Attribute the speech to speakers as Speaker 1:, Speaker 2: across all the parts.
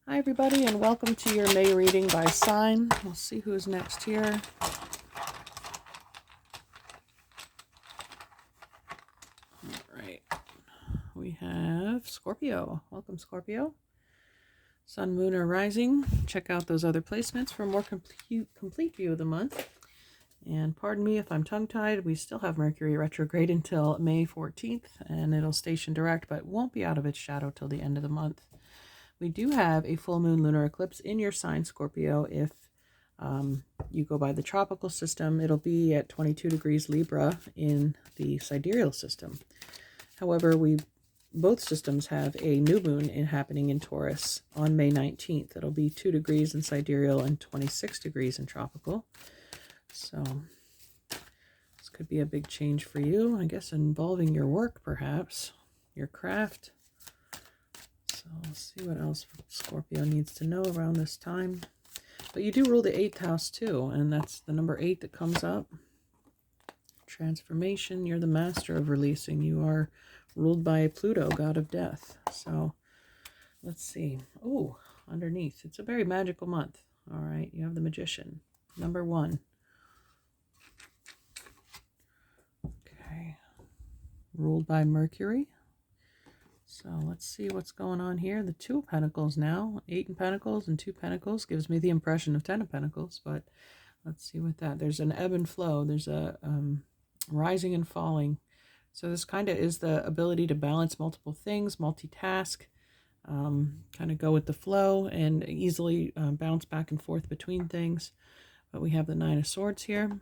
Speaker 1: Hi everybody, and welcome to your May reading by sign. We'll see who's next here. Alright, we have Scorpio. Welcome, Scorpio. Sun, Moon, or Rising. Check out those other placements for a more complete view of the month. And pardon me if I'm tongue-tied, we still have Mercury retrograde until May 14th, and it'll station direct, but won't be out of its shadow till the end of the month. We do have a full moon lunar eclipse in your sign, Scorpio. If you go by the tropical system, it'll be at 22 degrees Libra in the sidereal system. However, both systems have a new moon happening in Taurus on May 19th. It'll be 2 degrees in sidereal and 26 degrees in tropical. So this could be a big change for you, I guess, involving your work, perhaps, your craft. So let's see what else Scorpio needs to know around this time. But you do rule the 8th house too, and that's the number 8 that comes up. Transformation, you're the master of releasing. You are ruled by Pluto, god of death. So let's see. Oh, underneath. It's a very magical month. All right, you have the Magician, number 1. Okay, ruled by Mercury. So let's see what's going on here. The 2 of Pentacles now. 8 in Pentacles and 2 Pentacles gives me the impression of 10 of Pentacles, but let's see what that. There's an ebb and flow. There's a rising and falling. So this kind of is the ability to balance multiple things, multitask, kind of go with the flow and easily bounce back and forth between things. But we have the 9 of Swords here.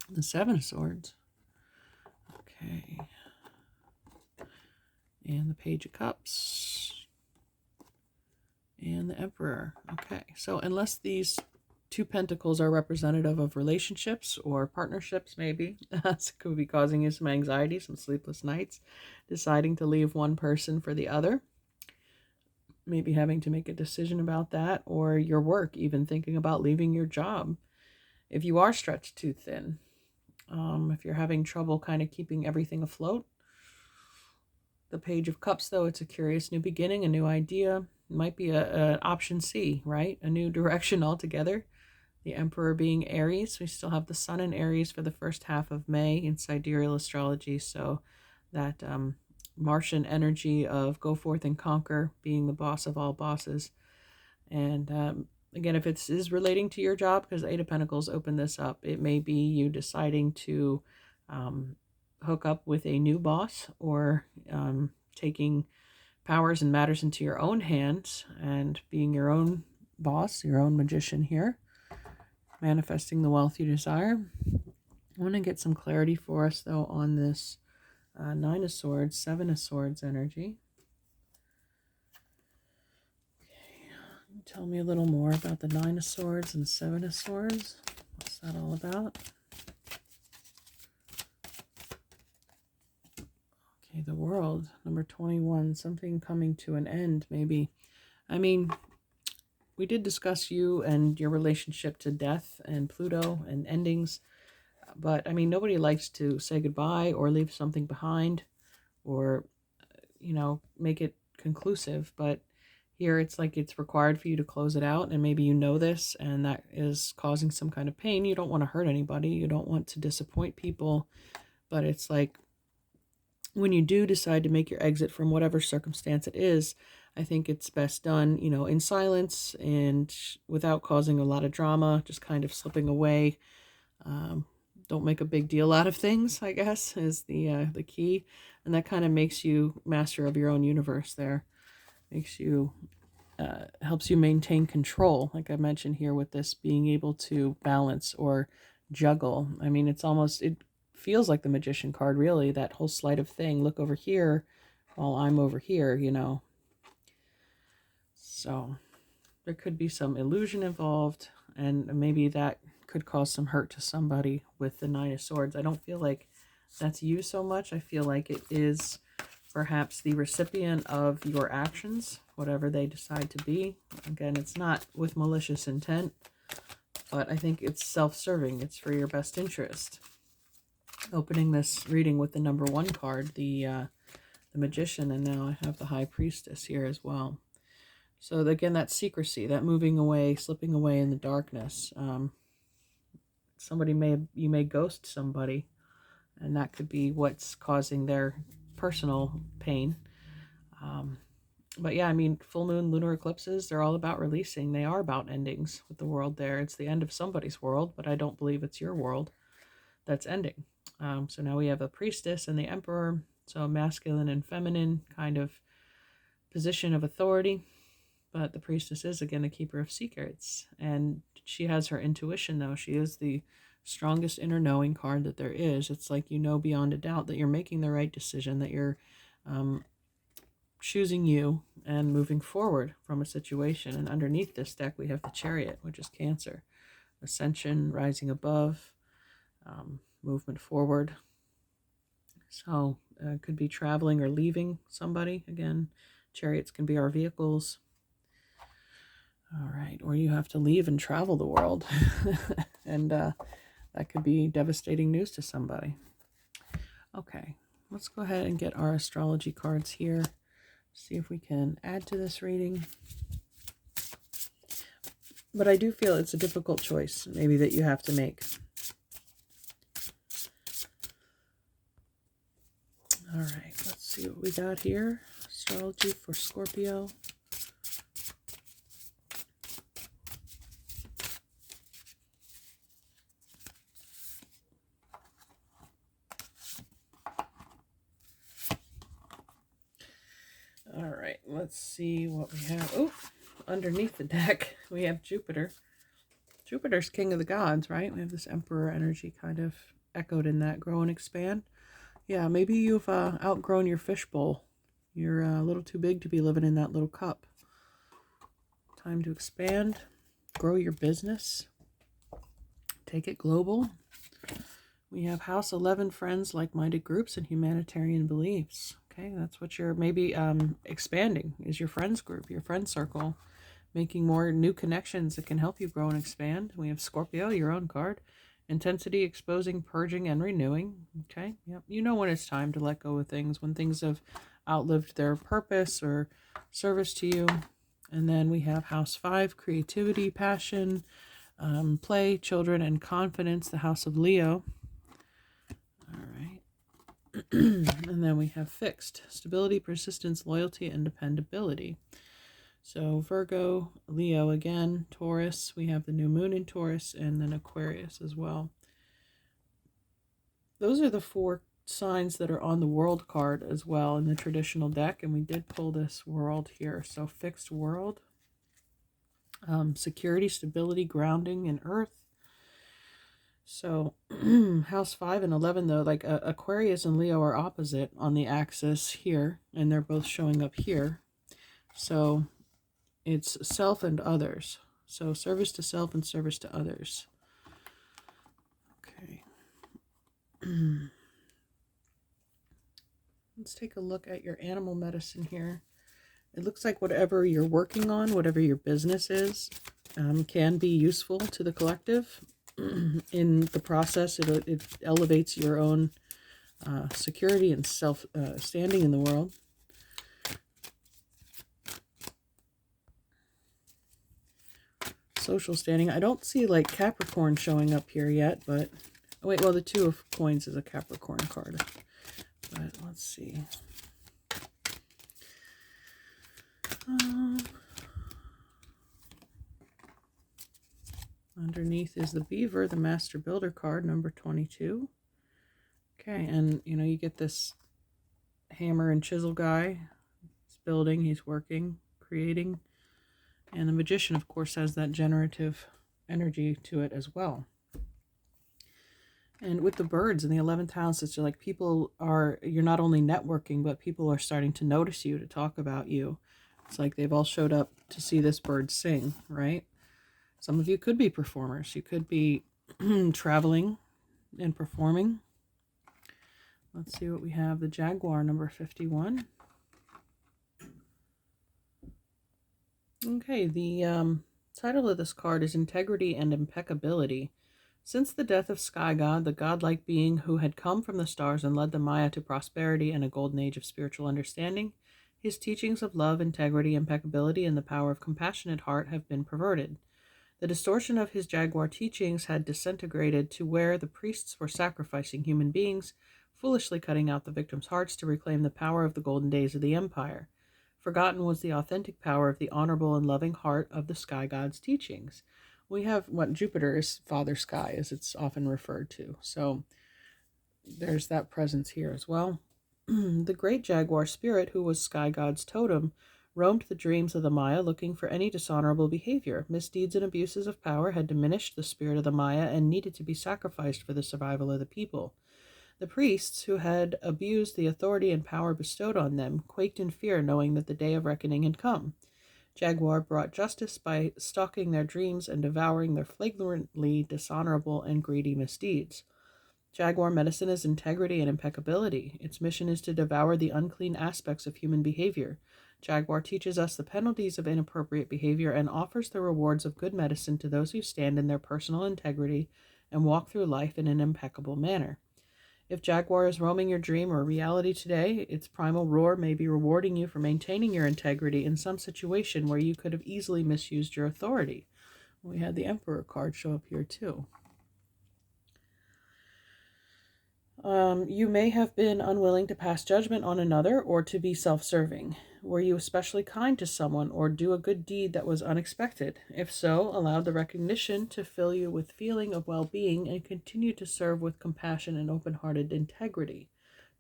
Speaker 1: The 7 of Swords. Okay. And the Page of Cups, and the Emperor. Okay, so unless these 2 Pentacles are representative of relationships or partnerships, maybe, this could be causing you some anxiety, some sleepless nights, deciding to leave one person for the other, maybe having to make a decision about that, or your work, even thinking about leaving your job. If you are stretched too thin, if you're having trouble kind of keeping everything afloat. The Page of Cups, though, it's a curious new beginning, a new idea. It might be an option C, right? A new direction altogether. The Emperor being Aries. We still have the Sun in Aries for the first half of May in sidereal astrology. So that Martian energy of go forth and conquer, being the boss of all bosses. And again, if it is relating to your job, because 8 of Pentacles open this up, it may be you deciding to hook up with a new boss, or taking powers and matters into your own hands and being your own boss, your own magician here, manifesting the wealth you desire. I want to get some clarity for us, though, on this 9 of Swords, 7 of Swords energy. Okay. Tell me a little more about the 9 of Swords and 7 of Swords. What's that all about? Okay, the World, number 21, something coming to an end, maybe. I mean, we did discuss you and your relationship to death and Pluto and endings, but I mean, nobody likes to say goodbye or leave something behind or, make it conclusive, but here it's like it's required for you to close it out, and maybe you know this, and that is causing some kind of pain. You don't want to hurt anybody, you don't want to disappoint people, but it's like, when you do decide to make your exit from whatever circumstance it is, I think it's best done, in silence and without causing a lot of drama, just kind of slipping away. Don't make a big deal out of things, I guess, is the key. And that kind of makes you master of your own universe there. Makes you, helps you maintain control, like I mentioned here with this being able to balance or juggle. I mean, it feels like the Magician card, really, that whole sleight of thing. Look over here while I'm over here, So there could be some illusion involved, and maybe that could cause some hurt to somebody with the 9 of Swords. I don't feel like that's you so much. I feel like it is perhaps the recipient of your actions, whatever they decide to be. Again, it's not with malicious intent, but I think it's self-serving. It's for your best interest. Opening this reading with the number 1 card, the Magician, and now I have the High Priestess here as well. So again, that secrecy, that moving away, slipping away in the darkness. You may ghost somebody, and that could be what's causing their personal pain. But yeah, I mean, full moon, lunar eclipses, they're all about releasing. They are about endings with the world there. It's the end of somebody's world, but I don't believe it's your world that's ending. So now we have a priestess and the emperor, so a masculine and feminine kind of position of authority. But the priestess is, again, the keeper of secrets. And she has her intuition, though. She is the strongest inner knowing card that there is. It's like you know beyond a doubt that you're making the right decision, that you're choosing you and moving forward from a situation. And underneath this deck, we have the Chariot, which is Cancer. Ascension, rising above, movement forward. So it could be traveling or leaving somebody. Again, chariots can be our vehicles. All right, or you have to leave and travel the world. And that could be devastating news to somebody. Okay, let's go ahead and get our astrology cards here. See if we can add to this reading. But I do feel it's a difficult choice, maybe, that you have to make. All right, let's see what we got here. Astrology for Scorpio. All right, let's see what we have. Oh, underneath the deck, we have Jupiter. Jupiter's king of the gods, right? We have this emperor energy kind of echoed in that. Grow and expand. Yeah, maybe you've outgrown your fishbowl. You're a little too big to be living in that little cup. Time to expand, grow your business, take it global. We have House 11, friends, like-minded groups, and humanitarian beliefs. Okay, that's what you're maybe expanding, is your friends group, your friend circle, making more new connections that can help you grow and expand. We have Scorpio, your own card. Intensity, exposing, purging, and renewing. Okay, yep. You know when it's time to let go of things, when things have outlived their purpose or service to you. And then we have House 5, creativity, passion, play, children, and confidence, the House of Leo. All right. And then we have fixed, stability, persistence, loyalty, and dependability. So Virgo, Leo again, Taurus, we have the new moon in Taurus, and then Aquarius as well. Those are the 4 signs that are on the world card as well in the traditional deck, and we did pull this world here. So fixed world, security, stability, grounding, and earth. So House 5 and 11, though, like Aquarius and Leo are opposite on the axis here, and they're both showing up here. So it's self and others. So service to self and service to others. Okay. Let's take a look at your animal medicine here. It looks like whatever you're working on, whatever your business is, can be useful to the collective. In the process, it elevates your own security and self-standing in the world. Social standing. I don't see like Capricorn showing up here yet, but oh wait, well, the 2 of coins is a Capricorn card. But let's see. Underneath is the beaver, the master builder card, number 22. Okay, and you know, you get this hammer and chisel guy. He's building, he's working, creating. And the magician, of course, has that generative energy to it as well. And with the birds in the 11th house, it's like you're not only networking, but people are starting to notice you, to talk about you. It's like they've all showed up to see this bird sing, right? Some of you could be performers. You could be traveling and performing. Let's see what we have. The Jaguar, number 51. Okay, the title of this card is Integrity and Impeccability. Since the death of Sky God, the godlike being who had come from the stars and led the Maya to prosperity and a golden age of spiritual understanding, His teachings of love, integrity, impeccability, and the power of compassionate heart have been perverted. The distortion of his jaguar teachings had disintegrated to where the priests were sacrificing human beings, foolishly cutting out the victims' hearts to reclaim the power of the golden days of the empire. Forgotten was the authentic power of the honorable and loving heart of the sky god's teachings. We have what Jupiter is Father Sky, as it's often referred to. So there's that presence here as well. The great jaguar spirit, who was sky god's totem, roamed the dreams of the Maya looking for any dishonorable behavior. Misdeeds and abuses of power had diminished the spirit of the Maya and needed to be sacrificed for the survival of the people. The priests, who had abused the authority and power bestowed on them, quaked in fear, knowing that the day of reckoning had come. Jaguar brought justice by stalking their dreams and devouring their flagrantly dishonorable and greedy misdeeds. Jaguar medicine is integrity and impeccability. Its mission is to devour the unclean aspects of human behavior. Jaguar teaches us the penalties of inappropriate behavior and offers the rewards of good medicine to those who stand in their personal integrity and walk through life in an impeccable manner. If Jaguar is roaming your dream or reality today, its primal roar may be rewarding you for maintaining your integrity in some situation where you could have easily misused your authority. We had the Emperor card show up here too. You may have been unwilling to pass judgment on another or to be self-serving. Were you especially kind to someone or do a good deed that was unexpected? If so, allow the recognition to fill you with feeling of well-being and continue to serve with compassion and open-hearted integrity.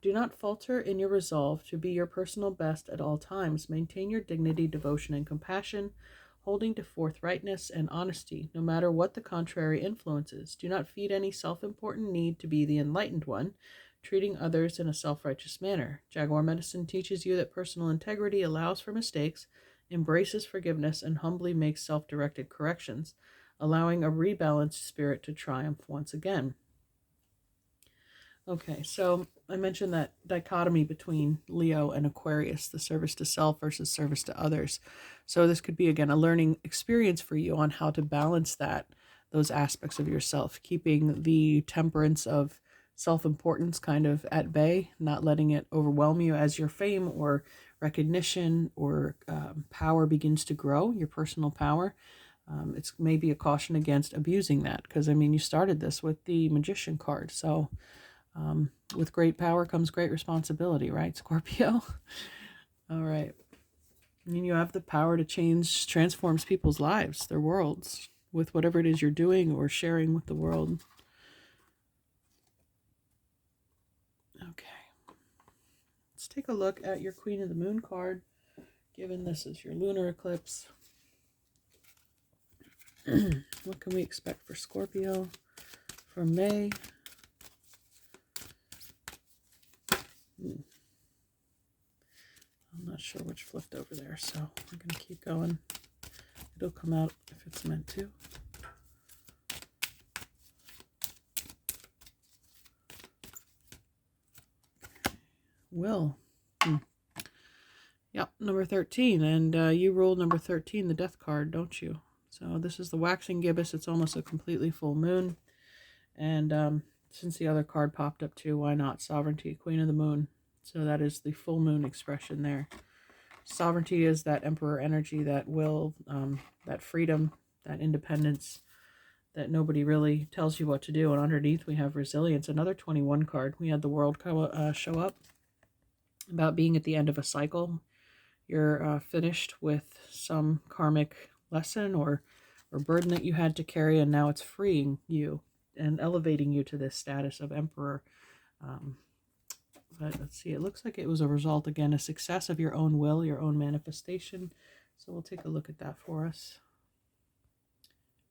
Speaker 1: Do not falter in your resolve to be your personal best at all times. Maintain your dignity, devotion, and compassion, holding to forthrightness and honesty, no matter what the contrary influences. Do not feed any self-important need to be the enlightened one, treating others in a self-righteous manner. Jaguar medicine teaches you that personal integrity allows for mistakes, embraces forgiveness, and humbly makes self-directed corrections, allowing a rebalanced spirit to triumph once again. Okay, so I mentioned that dichotomy between Leo and Aquarius, the service to self versus service to others. So this could be, again, a learning experience for you on how to balance those aspects of yourself, keeping the temperance of self-importance kind of at bay, not letting it overwhelm you as your fame or recognition or power begins to grow, your personal power. It's maybe a caution against abusing that, because, I mean, you started this with the Magician card, so... with great power comes great responsibility, right, Scorpio? All right. And you have the power to transforms people's lives, their worlds, with whatever it is you're doing or sharing with the world. Okay. Let's take a look at your Queen of the Moon card, given this is your lunar eclipse. What can we expect for Scorpio for May? I'm not sure which flipped over there, so we're going to keep going. It'll come out if it's meant to. Will. Yep, number 13. And you roll number 13, the death card, don't you? So this is the waxing gibbous. It's almost a completely full moon. And since the other card popped up too, why not? Sovereignty, Queen of the Moon. So that is the full moon expression there. Sovereignty is that emperor energy, that will, that freedom, that independence, that nobody really tells you what to do. And underneath we have resilience, another 21 card. We had the world show up, about being at the end of a cycle. You're finished with some karmic lesson or burden that you had to carry, and now it's freeing you and elevating you to this status of emperor. But let's see, it looks like it was a result, again, a success of your own will, your own manifestation. So we'll take a look at that for us.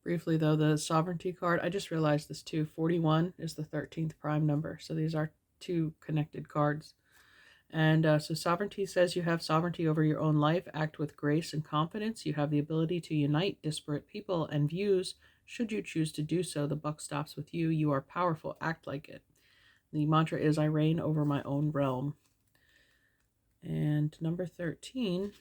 Speaker 1: Briefly, though, the sovereignty card, I just realized this too. 41 is the 13th prime number. So these are two connected cards. And so sovereignty says you have sovereignty over your own life. Act with grace and confidence. You have the ability to unite disparate people and views. Should you choose to do so, the buck stops with you. You are powerful. Act like it. The mantra is, I reign over my own realm. And number 13,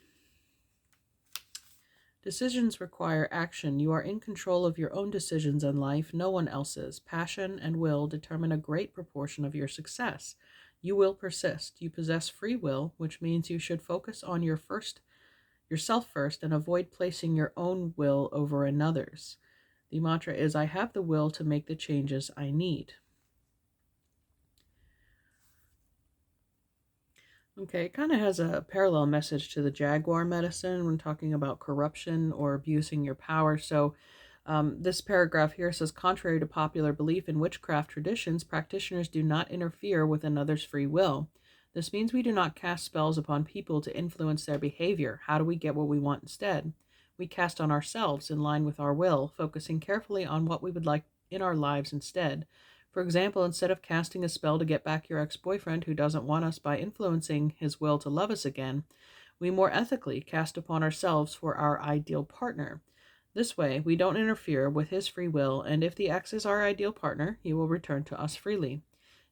Speaker 1: decisions require action. You are in control of your own decisions in life, no one else's. Passion and will determine a great proportion of your success. You will persist. You possess free will, which means you should focus on yourself first and avoid placing your own will over another's. The mantra is, I have the will to make the changes I need. Okay, it kind of has a parallel message to the Jaguar medicine when talking about corruption or abusing your power. So, this paragraph here says, contrary to popular belief in witchcraft traditions, practitioners do not interfere with another's free will. This means we do not cast spells upon people to influence their behavior. How do we get what we want instead? We cast on ourselves in line with our will, focusing carefully on what we would like in our lives instead. For example, instead of casting a spell to get back your ex-boyfriend who doesn't want us by influencing his will to love us again, we more ethically cast upon ourselves for our ideal partner. This way, we don't interfere with his free will, and if the ex is our ideal partner, he will return to us freely.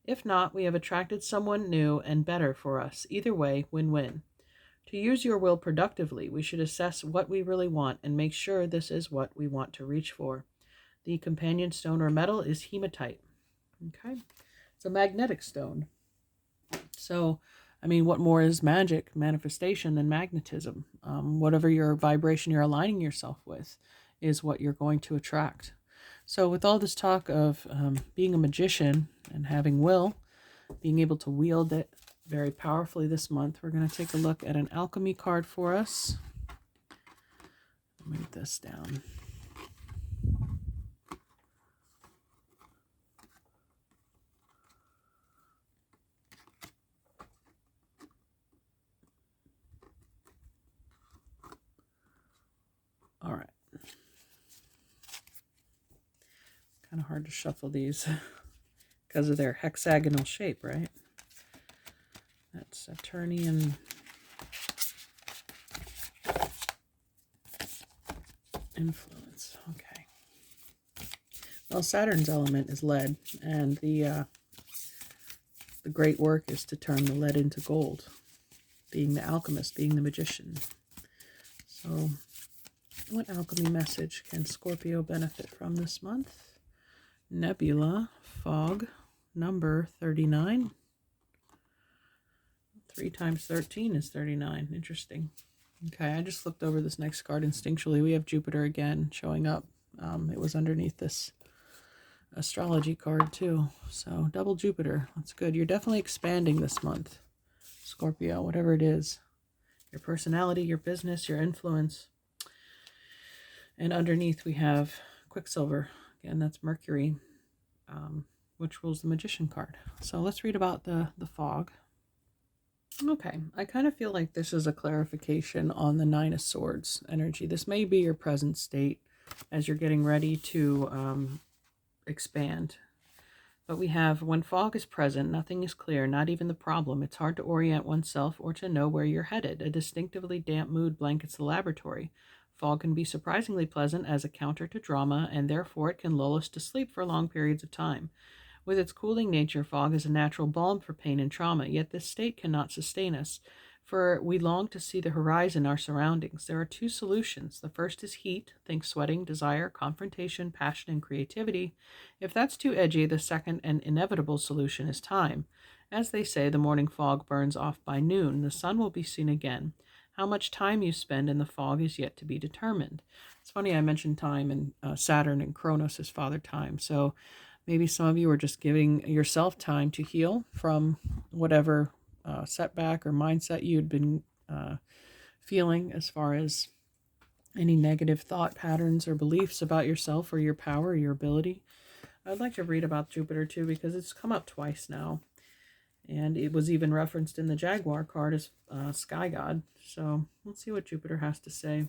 Speaker 1: If not, we have attracted someone new and better for us. Either way, win-win. To use your will productively, we should assess what we really want and make sure this is what we want to reach for. The companion stone or metal is hematite. Okay, it's a magnetic stone. So, I mean, what more is magic, manifestation, than magnetism? Whatever your vibration you're aligning yourself with is what you're going to attract. So, with all this talk of being a magician and having will, being able to wield it very powerfully this month, we're going to take a look at an alchemy card for us. Move this down. All right. Kind of hard to shuffle these because of their hexagonal shape, right? That's Saturnian influence. Okay. Well, Saturn's element is lead, and the great work is to turn the lead into gold, being the alchemist, being the magician. So, what alchemy message can Scorpio benefit from this month? Nebula, fog, number 39. 3 times 13 is 39. Interesting. Okay, I just looked over this next card instinctually. We have Jupiter again showing up. It was underneath this astrology card too. So double Jupiter. That's good. You're definitely expanding this month, Scorpio, whatever it is. Your personality, your business, your influence. And underneath we have Quicksilver. Again, that's Mercury, which rules the Magician card. So let's read about the fog. Okay, I kind of feel like this is a clarification on the Nine of Swords energy. This may be your present state as you're getting ready to expand. But we have, when fog is present, nothing is clear, not even the problem. It's hard to orient oneself or to know where you're headed. A distinctively damp mood blankets the laboratory. Fog can be surprisingly pleasant as a counter to drama, and therefore it can lull us to sleep for long periods of time. With its cooling nature, fog is a natural balm for pain and trauma, yet this state cannot sustain us, for we long to see the horizon, our surroundings. There are 2 solutions. The first is heat, think sweating, desire, confrontation, passion, and creativity. If that's too edgy, the second and inevitable solution is time. As they say, the morning fog burns off by noon. The sun will be seen again. How much time you spend in the fog is yet to be determined. It's funny I mentioned time, and Saturn and Kronos is Father Time, so maybe some of you are just giving yourself time to heal from whatever setback or mindset you'd been feeling as far as any negative thought patterns or beliefs about yourself or your power or your ability. I'd like to read about Jupiter too, because it's come up twice now. And it was even referenced in the Jaguar card as Sky God. So let's see what Jupiter has to say.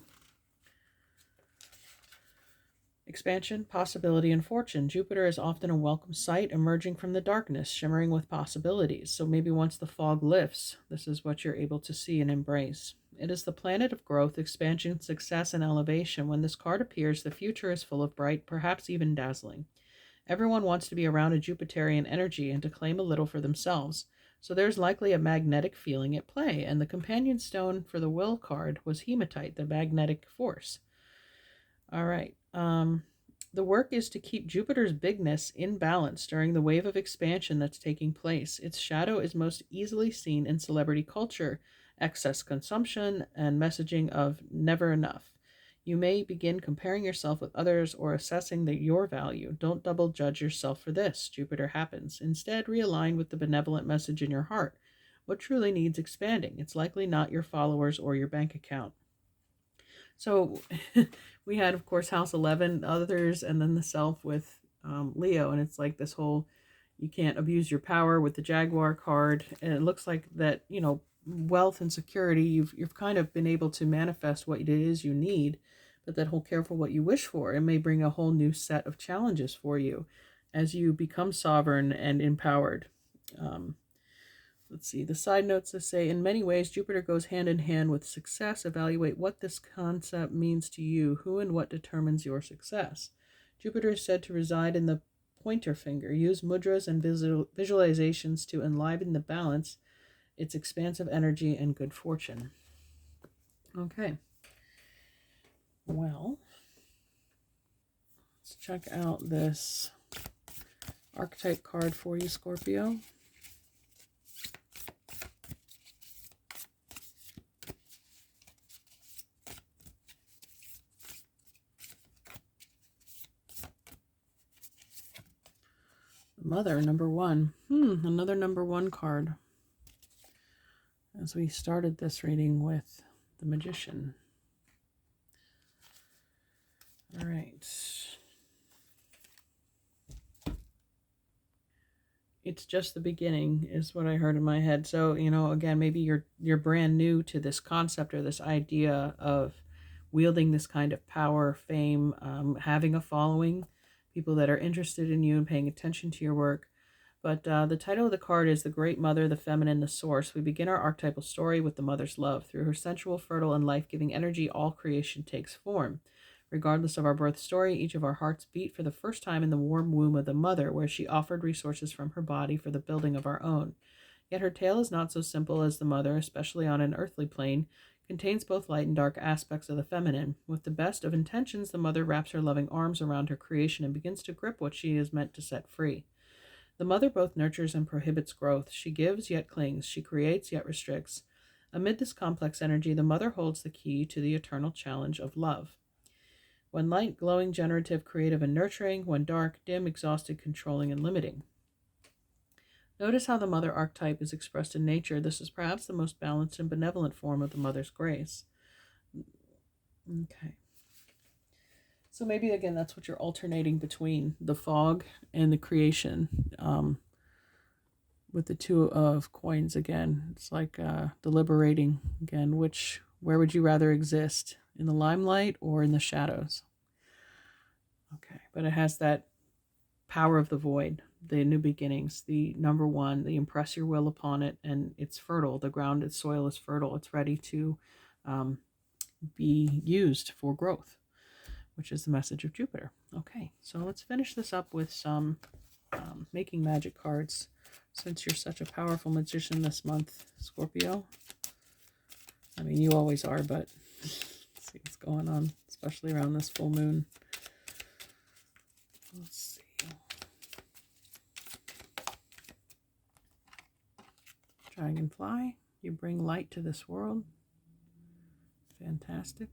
Speaker 1: Expansion, possibility, and fortune. Jupiter is often a welcome sight emerging from the darkness, shimmering with possibilities. So maybe once the fog lifts, this is what you're able to see and embrace. It is the planet of growth, expansion, success, and elevation. When this card appears, the future is full of bright, perhaps even dazzling. Everyone wants to be around a Jupiterian energy and to claim a little for themselves. So there's likely a magnetic feeling at play, and the companion stone for the will card was hematite, the magnetic force. All right. The work is to keep Jupiter's bigness in balance during the wave of expansion that's taking place. Its shadow is most easily seen in celebrity culture, excess consumption, and messaging of never enough. You may begin comparing yourself with others or assessing your value. Don't double judge yourself for this. Jupiter happens. Instead, realign with the benevolent message in your heart. What truly needs expanding? It's likely not your followers or your bank account. So we had, of course, House 11, others, and then the self with Leo. And it's like this whole, you can't abuse your power with the Jaguar card. And it looks like that, wealth and security, you've kind of been able to manifest what it is you need. But that whole careful what you wish for, it may bring a whole new set of challenges for you as you become sovereign and empowered. Let's see, the side notes that say, in many ways, Jupiter goes hand in hand with success. Evaluate what this concept means to you. Who and what determines your success? Jupiter is said to reside in the pointer finger. Use mudras and visualizations to enliven the balance, its expansive energy, and good fortune. Okay. Well, let's check out this archetype card for you, Scorpio. Mother, number one. Another number one card. As we started this reading with the Magician. All right. It's just the beginning is what I heard in my head. So, again, maybe you're brand new to this concept or this idea of wielding this kind of power, fame, having a following, people that are interested in you and paying attention to your work. But the title of the card is The Great Mother, the Feminine, the Source. We begin our archetypal story with the mother's love. Through her sensual, fertile, and life-giving energy, all creation takes form. Regardless of our birth story, each of our hearts beat for the first time in the warm womb of the mother, where she offered resources from her body for the building of our own. Yet her tale is not so simple as the mother, especially on an earthly plane, contains both light and dark aspects of the feminine. With the best of intentions, the mother wraps her loving arms around her creation and begins to grip what she is meant to set free. The mother both nurtures and prohibits growth. She gives, yet clings. She creates, yet restricts. Amid this complex energy, the mother holds the key to the eternal challenge of love. When light, glowing, generative, creative, and nurturing. When dark, dim, exhausted, controlling, and limiting. Notice how the mother archetype is expressed in nature. This is perhaps the most balanced and benevolent form of the mother's grace. Okay. So maybe, again, that's what you're alternating between the fog and the creation. With the two of coins again. It's like deliberating again, where would you rather exist? In the limelight or in the shadows? Okay, but it has that power of the void, the new beginnings, the number one, the impress your will upon it, and it's fertile. The ground, its soil is fertile. It's ready to be used for growth, which is the message of Jupiter. Okay, so let's finish this up with some making magic cards. Since you're such a powerful magician this month, Scorpio. I mean, you always are, but let's see what's going on, especially around this full moon. Let's see. Dragonfly, you bring light to this world. Fantastic.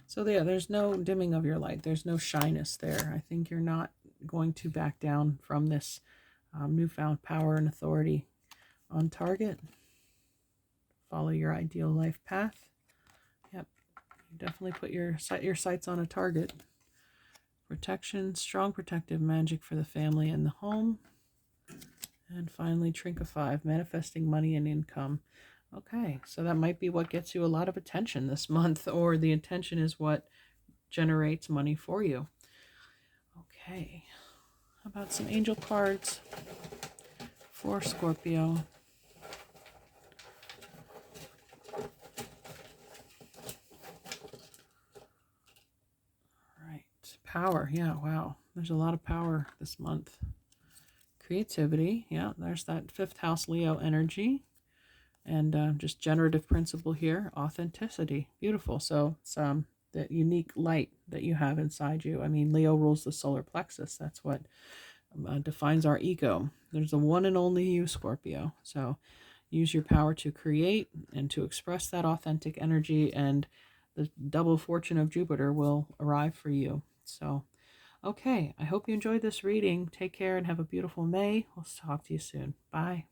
Speaker 1: So yeah, there's no dimming of your light. There's no shyness there. I think you're not going to back down from this newfound power and authority on target. Follow your ideal life path. Yep, you definitely put your sights on a target. Protection, strong protective magic for the family and the home. And finally, Trinket 5, manifesting money and income. Okay, so that might be what gets you a lot of attention this month, or the attention is what generates money for you. Okay, how about some angel cards for Scorpio? All right, power. Yeah, wow. There's a lot of power this month. Creativity. Yeah, there's that 5th house Leo energy. And just generative principle here. Authenticity. Beautiful. So it's that unique light that you have inside you. I mean, Leo rules the solar plexus. That's what defines our ego. There's the one and only you, Scorpio. So use your power to create and to express that authentic energy, and the double fortune of Jupiter will arrive for you. So, okay, I hope you enjoyed this reading. Take care and have a beautiful May. We'll talk to you soon. Bye.